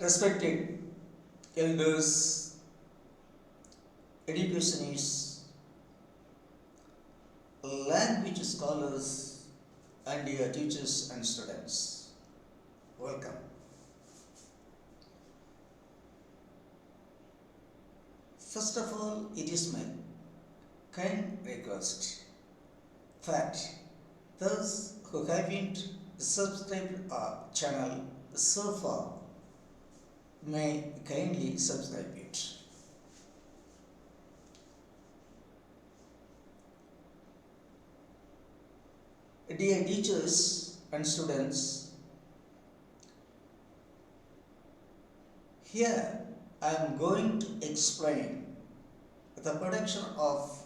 Respected elders, educationists, language scholars, and dear teachers and students, welcome. First of all, it is my kind request that those who haven't subscribed our channel so far may kindly subscribe it. Dear teachers and students, here I am going to explain the production of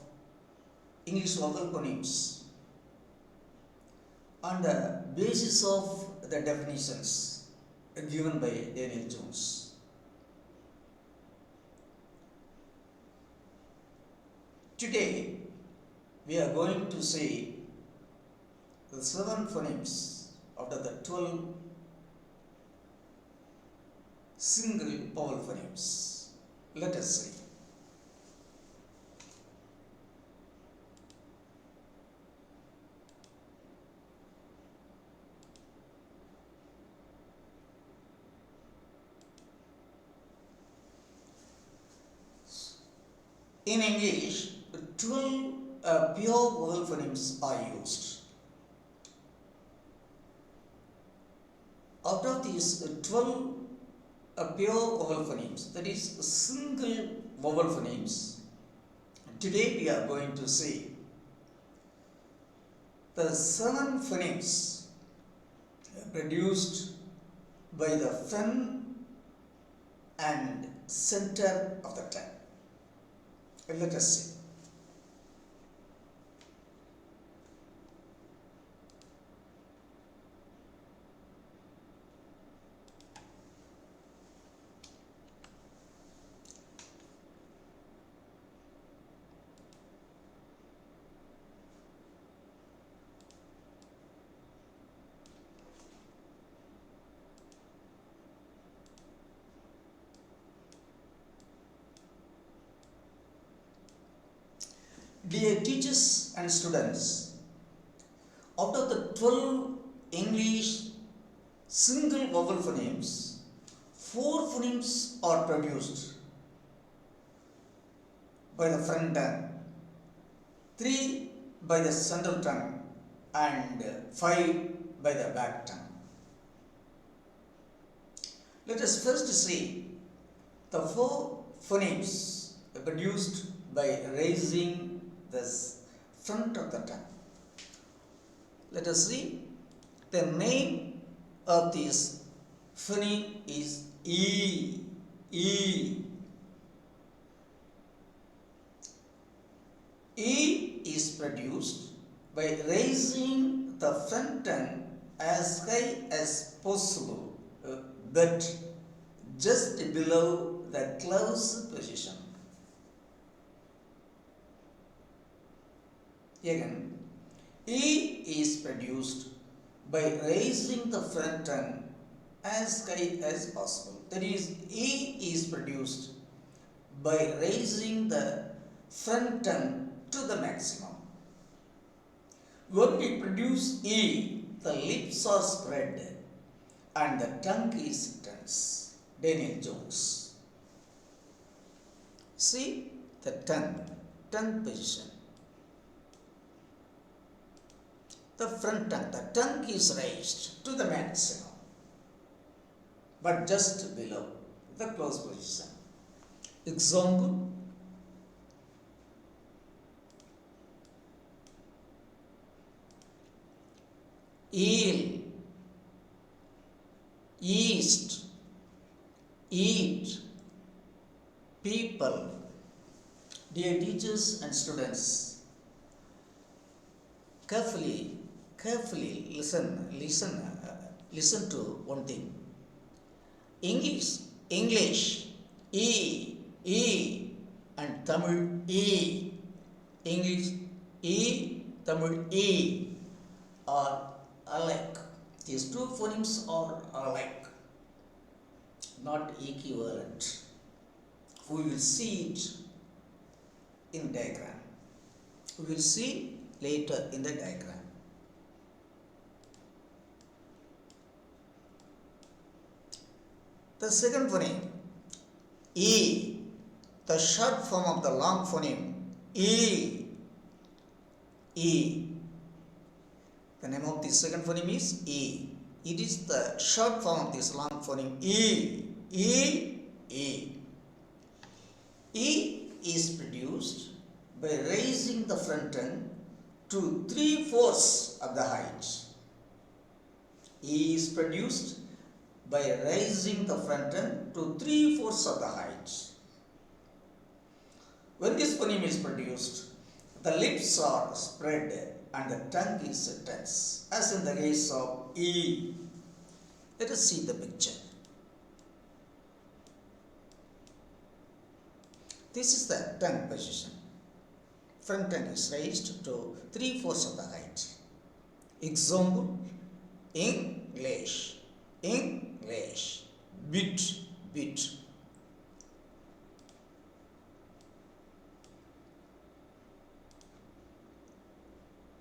English vowel phonemes on the basis of the definitions given by Daniel Jones. Today we are going to see the 7 phonemes out of the 12 single vowel phonemes. Let us see. In English, 12 pure vowel phonemes are used. Out of these 12 pure vowel phonemes, that is single vowel phonemes, today we are going to see the 7 phonemes produced by the front and center of the tongue. Let us see. Dear teachers and students, out of the 12 English single vowel phonemes, 4 phonemes are produced by the front tongue, 3 by the central tongue, and 5 by the back tongue. Let us first see the 4 phonemes produced by raising the front of the tongue. Let us see. The name of this phoneme is E. E. E is produced by raising the front tongue as high as possible, but just below the close position. Again, E is produced by raising the front tongue as high as possible. That is, E is produced by raising the front tongue to the maximum. When we produce E, the lips are spread and the tongue is tense. Daniel Jones. See the tongue position. The front tongue, the tongue is raised to the maximum, but just below the close position. Example, eel, east, eat, people. Dear teachers and students, carefully listen to one thing. English, E, and Tamil, E. English, E, Tamil, E are alike. These two phonemes are alike. not equivalent. We will see it in diagram. We will see later in the diagram. The second phoneme, E, the short form of the long phoneme, E, E. The name of the second phoneme is E. It is the short form of this long phoneme, E, E, E. E is produced by raising the front tongue to 3/4 of the height. E is produced by raising the front tongue to 3/4 of the height. When this phoneme is produced, the lips are spread and the tongue is tense, as in the case of E. Let us see the picture. This is the tongue position. Front tongue is raised to 3/4 of the height. Example, English, English, bit, bit.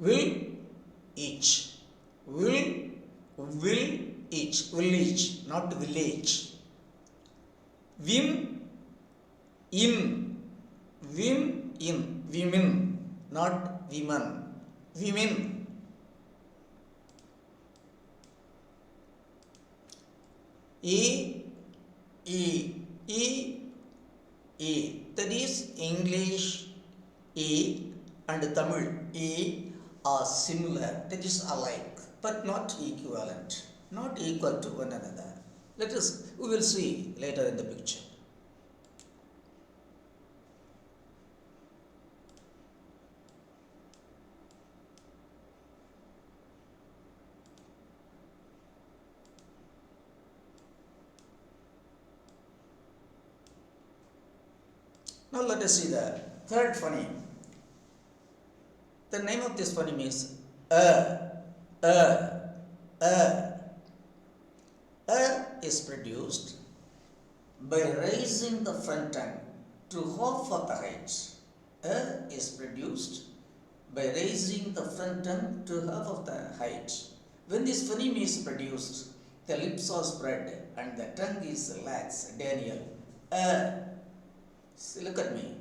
Will, each, will, each, village, not village. Vim, in, vim, in, women, not women, women. E, E, E, E. That is English E and Tamil E are similar, that is alike, but not equivalent, not equal to one another. We will see later in the picture. Now let us see the third phoneme. The name of this phoneme is is produced by raising the front tongue to half of the height. Is produced by raising the front tongue to half of the height. When this phoneme is produced, the lips are spread and the tongue is lax. Daniel, see, look at me.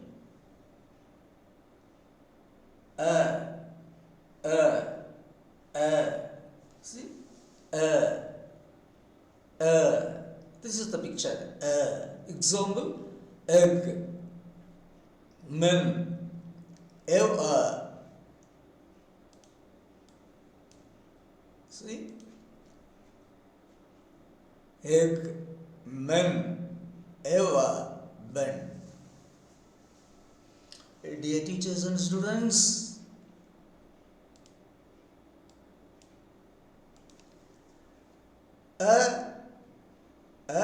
See? This is the picture. Example, egg, men, see? Egg, men, ben. Dear teachers and students, and A,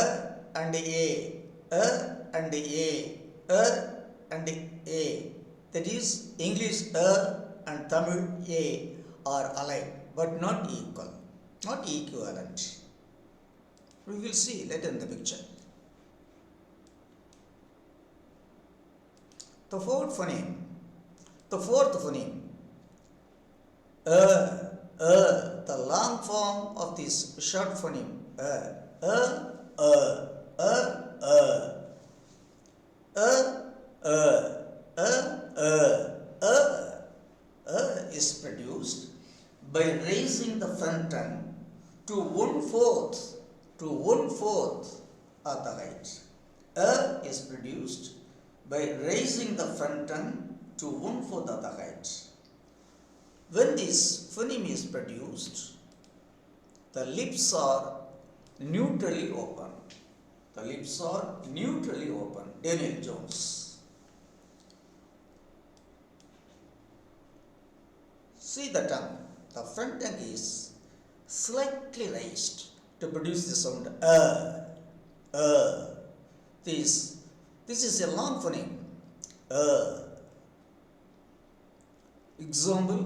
and A, and A. That is English and Tamil A are alike, but not equal, not equivalent. We will see later in the picture. The fourth phoneme, the long form of this short phoneme, is produced by raising the front tongue to 1/4 of the height. Is produced by raising the front tongue to 1/4 of the height. When this phoneme is produced, the lips are neutrally open. The lips are neutrally open. Daniel Jones. See the tongue. The front tongue is slightly raised to produce the sound This is a long phoneme. Example,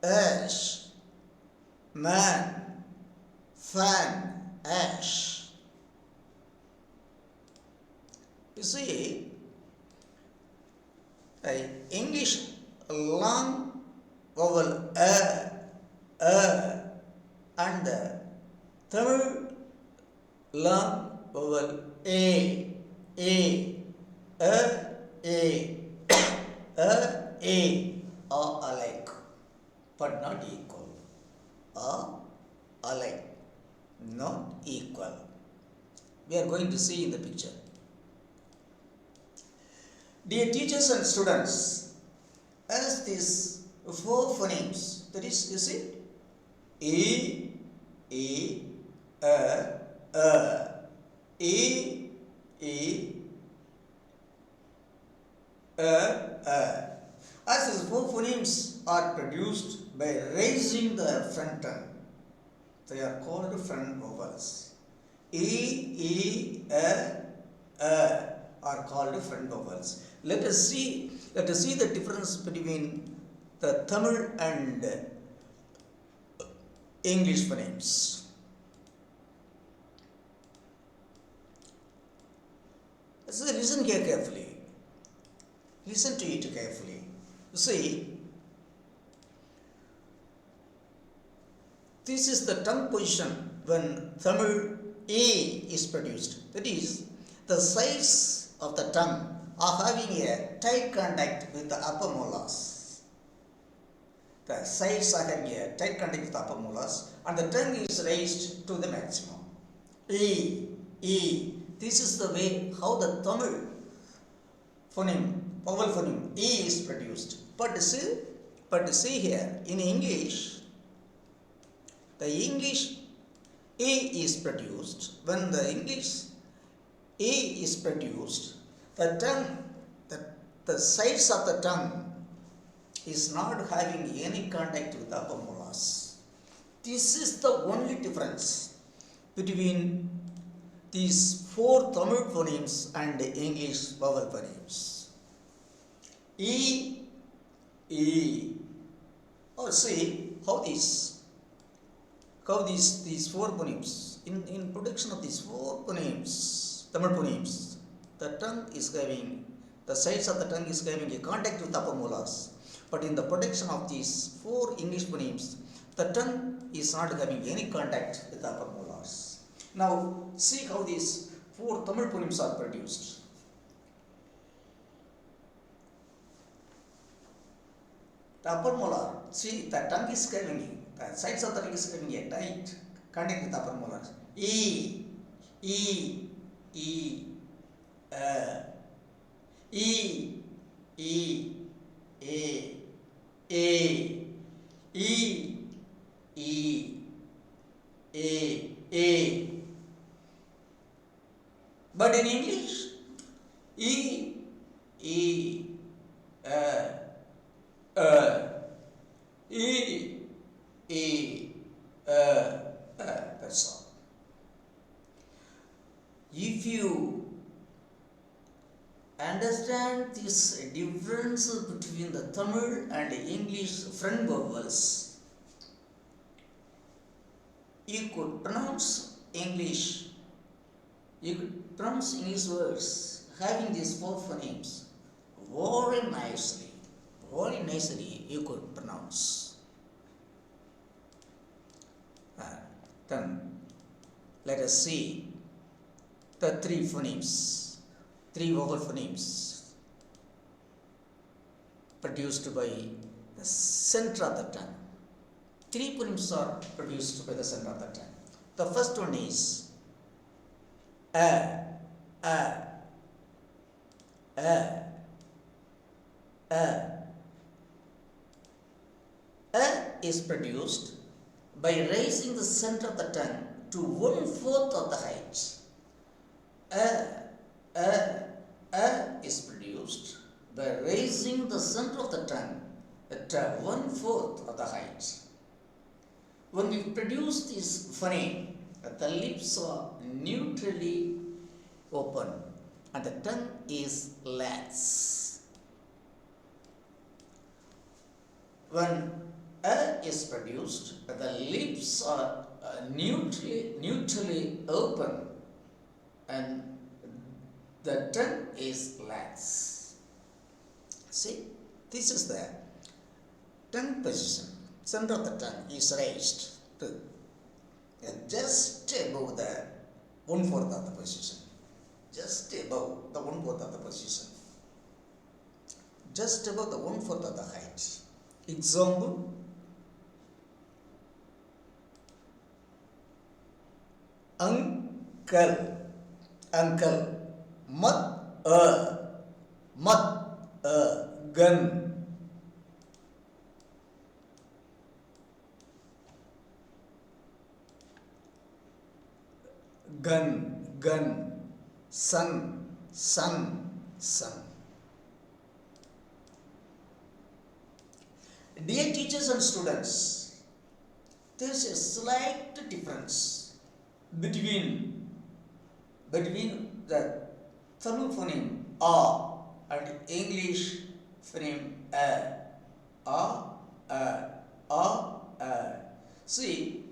ash, man, fan, ash. You see, English long vowel and the Tamil long vowel a, a, a are alike but not equal. Are alike, not equal. We are going to see in the picture. Dear teachers and students, as these four phonemes, that is, you see, e, as these four phonemes are produced by raising the front tongue, they are called front vowels. Are called front vowels. Let us see the difference between the Tamil and English phonemes. So listen here carefully. Listen to it carefully. You see, this is the tongue position when Tamil A is produced. That is, the sides of the tongue are having a tight contact with the upper molars. The sides are having a tight contact with the upper molars and the tongue is raised to the maximum. E. This is the way how the Tamil phoneme, vowel phoneme E is produced. But see here, in English, the English A is produced. When the English A is produced, the tongue, the sides of the tongue is not having any contact with the upper molars. This is the only difference between these four Tamil phonemes and English vowel phonemes. E. Oh, see how these four phonemes, in production of these four phonemes, Tamil phonemes, the tongue is having, the sides of the tongue is having a contact with upper molars. But in the production of these four English phonemes, the tongue is not having any contact with upper molars. Now, see how these four Tamil phonemes are produced. The upper molar, see, the tongue is having, the sides of the tongue is having a tight contact with upper molars. E, A. But in English, that's all. If you understand this difference between the Tamil and English front vowels, you could pronounce English words having these four phonemes very nicely. You could pronounce. Then let us see the three vowel phonemes produced by the center of the tongue. Three phonemes are produced by the center of the tongue. The first one is A is produced by raising the center of the tongue to 1/4 of the height. A is produced by raising the center of the tongue at 1/4 of the height. When we produce this phoneme, the lips are neutrally open and the tongue is lax. When is produced, the lips are neutrally open and the tongue is lax. See, this is the tongue position. Center of the tongue is raised to just above the 1/4 of the position. Just above the 1/4 of the position. Just above the 1/4 of the height. Example, uncle, uncle, mat, gun, gun, sun. Dear teachers and students, there is a slight difference between the Tamil phoneme A and English phoneme A. See,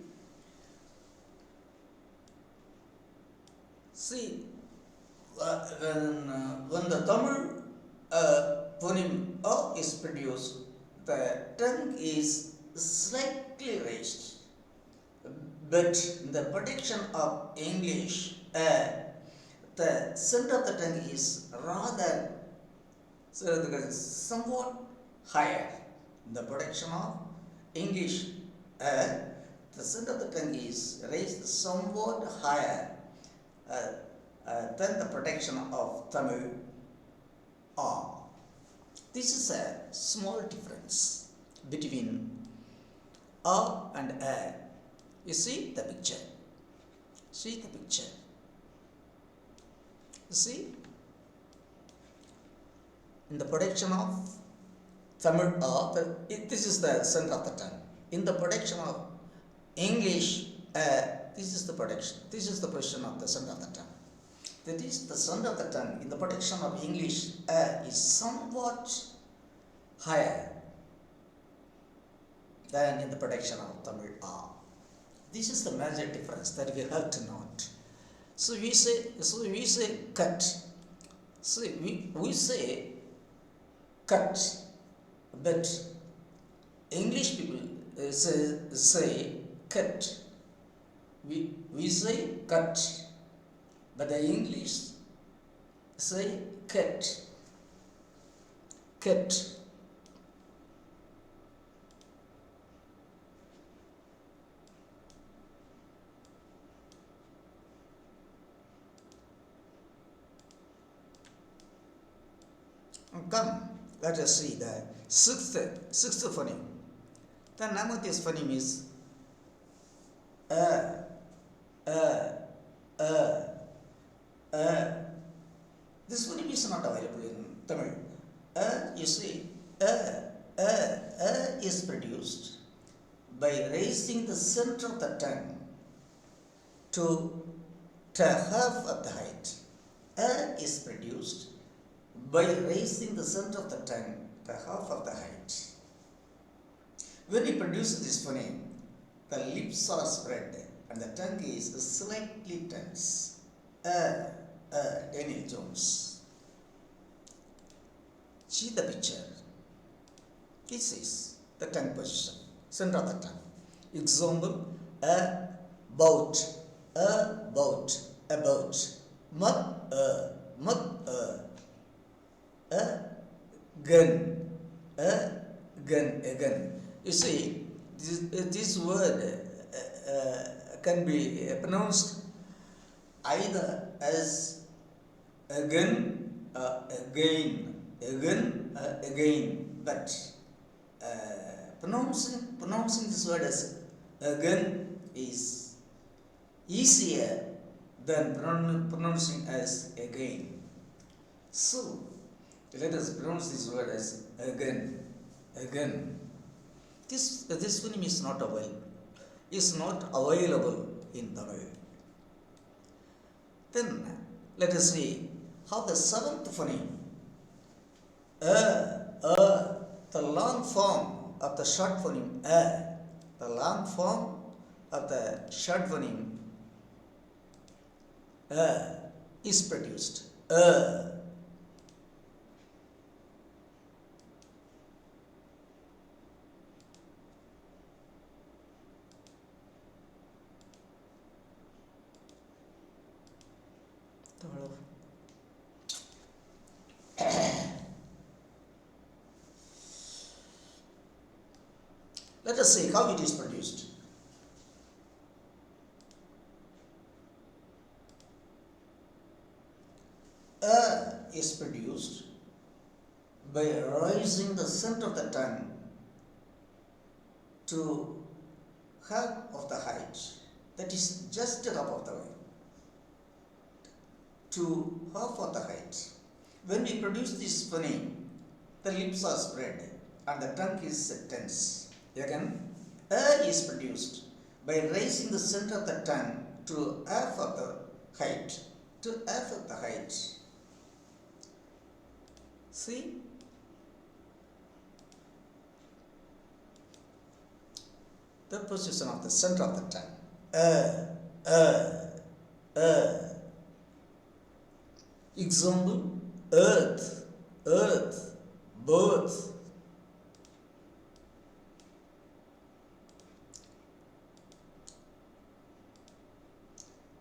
when the Tamil phoneme A is produced, the tongue is slightly raised, but in the production of English, the center of the tongue is rather somewhat higher. In the production of English, the center of the tongue is raised somewhat higher than the production of Tamil A. This is a small difference between A and A. You see the picture. See the picture. You see? In the production of Tamil A, this is the center of the tongue. In the production of English A, this is the production. This is the position of the center of the tongue. That is, the center of the tongue in the production of English is somewhat higher than in the production of Tamil A. This is the major difference that we have to note. So we say cut. So we say cut, but English people say cut. We say cut, but the English say cut. Come, let us see the sixth phoneme. The name of this phoneme is This phoneme is not available in Tamil. You see, is produced by raising the center of the tongue to half of the height. Is produced by raising the center of the tongue to half of the height. When you produce this phoneme, the lips are spread and the tongue is slightly tense. Daniel Jones. See the picture. This is the tongue position, center of the tongue. Example, about, gun, gun. You see, this word can be pronounced either as again, again, but pronouncing this word as again is easier than pronouncing as again. So let us pronounce this word as again. This phoneme is not available in Tamil. Then let us see how the seventh phoneme, the long form of the short phoneme a, the long form of the short phoneme a is produced. A. Let us see how it is produced. A is produced by raising the center of the tongue to half of the height, that is just half of the way, to half of the height. When we produce this phoneme, the lips are spread and the tongue is tense. Again, A is produced by raising the center of the tongue to half of the height, to half of the height. See? The position of the center of the tongue. Example, earth, earth, birth.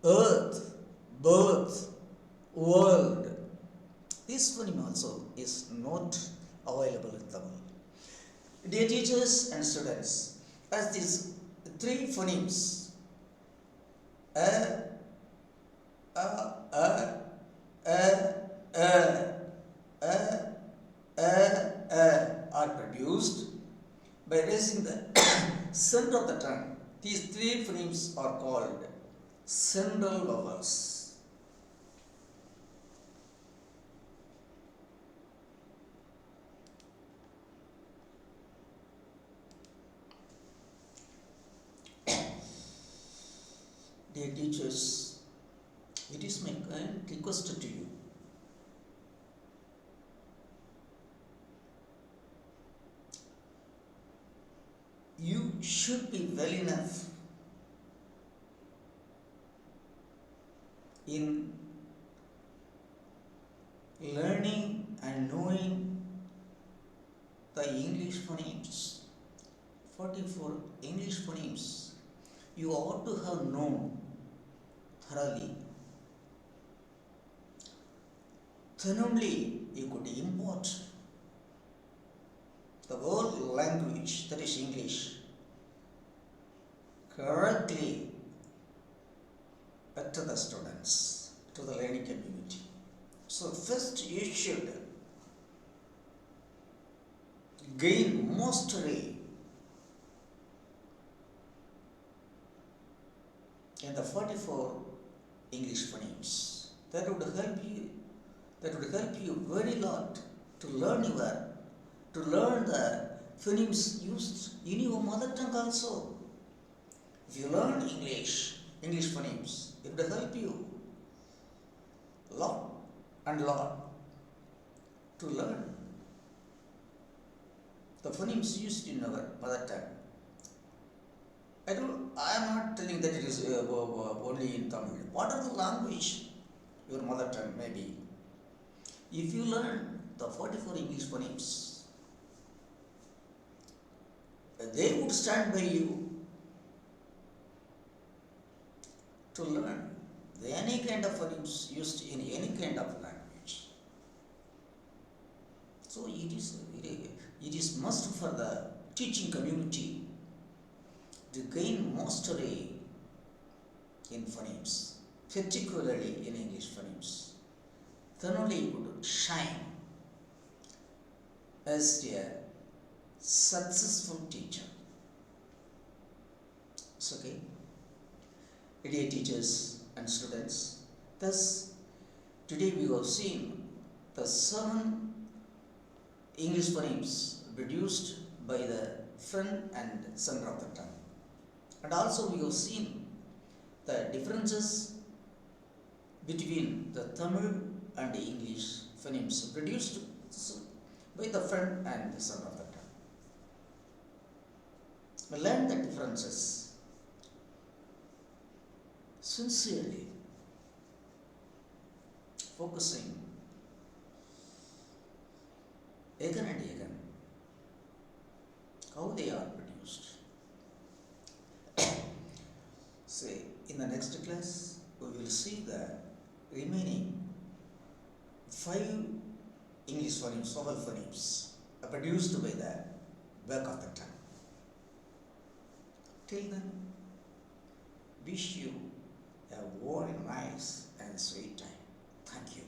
Earth, birth, world. This phoneme also is not available in Tamil. Dear teachers and students, as these three phonemes a, are produced by raising the center of the tongue, these three phonemes are called central vowels. Dear teachers, it is my kind request to you. You should be well enough in learning and knowing the English phonemes, 44 English phonemes. You ought to have known thoroughly. Then only you could import the whole language, that is English, correctly to the students, to the learning community. So first you should gain mastery in the 44 English phonemes. That would help you very lot to learn the phonemes used in your mother tongue also. If you learn English phonemes, it will help you lot and lot to learn the phonemes used in our mother tongue. I am not telling that it is only in Tamil. What are the language your mother tongue may be? If you learn the 44 English phonemes, they would stand by you to learn any kind of phonemes used in any kind of language. So it is must for the teaching community to gain mastery in phonemes, particularly in English phonemes. Then only you could shine as a successful teacher. It's okay. Dear teachers and students, thus today we have seen the 7 English phonemes produced by the front and center of the tongue. And also we have seen the differences between the Tamil and English phonemes produced by the front and the center of the tongue. We learn the differences sincerely, focusing again and again how they are produced. Say, in the next class, we will see the remaining 5 English phonemes, vowel phonemes, produced by the back of the tongue. Till then, wish you a very nice and sweet time. Thank you.